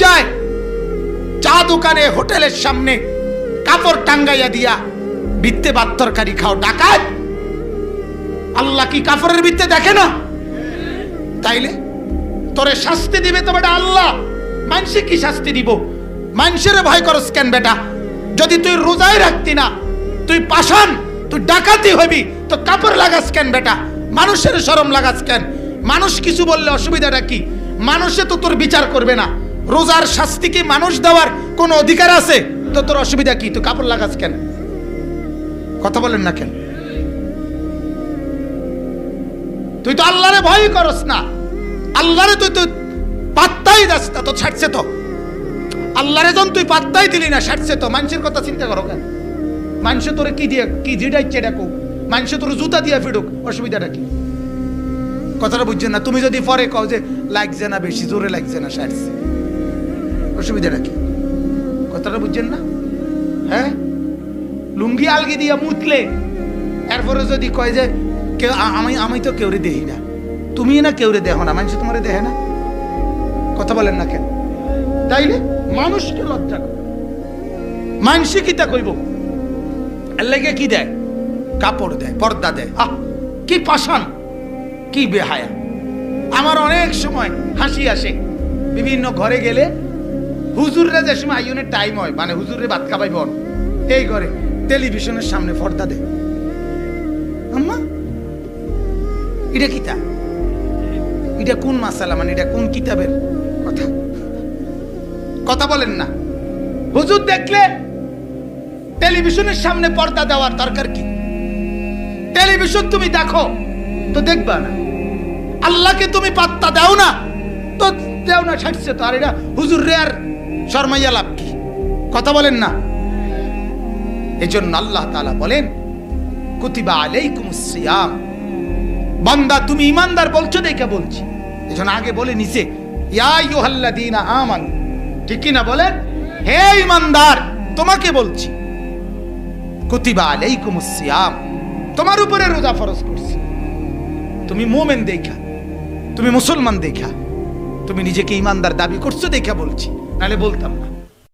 লজ্জায় চা দোকানে হোটেলের সামনে কাপড় টাঙ্গাইয়া দিয়া ভিত্তে ভাত তরকারি খাও, ডাকাত। আল্লাহ কি কাপড়ের ভিত্তে দেখে না? তাইলে তোরে শাস্তি দিবে তো বেটা আল্লাহ, মানুষে কি শাস্তি দিব? মানুষের ভয় করস কেন বেটা? যদি তুই রোজাই রাখতি না, তুই পাষাণ, তুই ডাকাতি হবি, তো কাপড় লাগাস কেন বেটা? মানুষের শরম লাগাস কেন? মানুষ কিছু বললে অসুবিধাটা কি? মানুষে তো তোর বিচার করবে না। রোজার শাস্তি কি মানুষ দেওয়ার কোনো অধিকার আছে? তো তোর অসুবিধা কি? তুই কাপড় লাগাস কেন? কথা বলেন না কেন? তুই তো আল্লাহরে ভয় করস না, আল্লাহরে তুই তো পাত্তাই দাস না, তো ছাড়ছে তো। আল্লাহরে যখন তুই পাত্তাই দিলি না, ছাড়ছে তো। মানুষের কথা চিন্তা করো কেন? মানুষ তোরে কি দিয়ে কি জিডাইছে ডাকো, মানুষ তোর জুতা দিয়ে ফিডুক, অসুবিধাটা কি? কথাটা বুঝছেন না? তুমি যদি পরে কও যে লাগছে না, বেশি জোরে লাগছে না, ছাড়ছে, অসুবিধাটা কি? কথাটা বুঝছেন না? হ্যাঁ, লুঙ্গি আলগি দিয়া মুতলে এরপরে যদি কয় যে কেউ আমি তো কেউরে দেখি না, তুমি না কেউরে দেখো না, মানুষ তোমারে দেখে না, কথা বলেন না কেন? তাইলে মানুষকে লজ্জা কর, মানুষে কিতা কইব? আল্লাহকে কি দেয়? কাপড় দেয়, পর্দা দেয়। কি পাষাণ, কি বেহায়া! আমার অনেক সময় হাসি আসে, বিভিন্ন ঘরে গেলে হুজুররা যে সময় আইনের টাইম হয়, মানে হুজুরে ভাত খাবাইব, এই ঘরে টেলিভিশনের সামনে পর্দা দেয়। আম্মা এটা কিতা? এটা কোন মাসালা, মানে এটা কোন কিতাবের কথা? কথা বলেন না। হুজুর দেখলে টেলিভিশনের সামনে পর্দা দেওয়ার দরকার কি? টেলিভিশন তুমি দেখো তো দেখবা না, আল্লাহকে তুমি পাত্তা দাও না তো দেও না, ছাড়ছে তো। আর এটা হুজুর রে আর শর্মাইয়া লাভ কি? কথা বলেন না। এজন্য আল্লাহ তাআলা বলেন কুতিবা আলাইকুমুস সিয়াম। বান্দা তুমি ইমানদার বলছো দেখে বলছি, এজন্য আগে বলে নিছে ইয়া আইয়ুহাল্লাযীনা আমানু, ঠিক না? বলেন হে ইমানদার, তোমাকে বলছি কুতিবা আলাইকুমুস সিয়াম, তোমার উপরে রোজা ফরজ করছি। তুমি মুমিন দেখা, তুমি মুসলমান দেখা, তুমি নিজেকে ইমানদার দাবি করছো দেখা বলছি, নাহলে বলতাম না।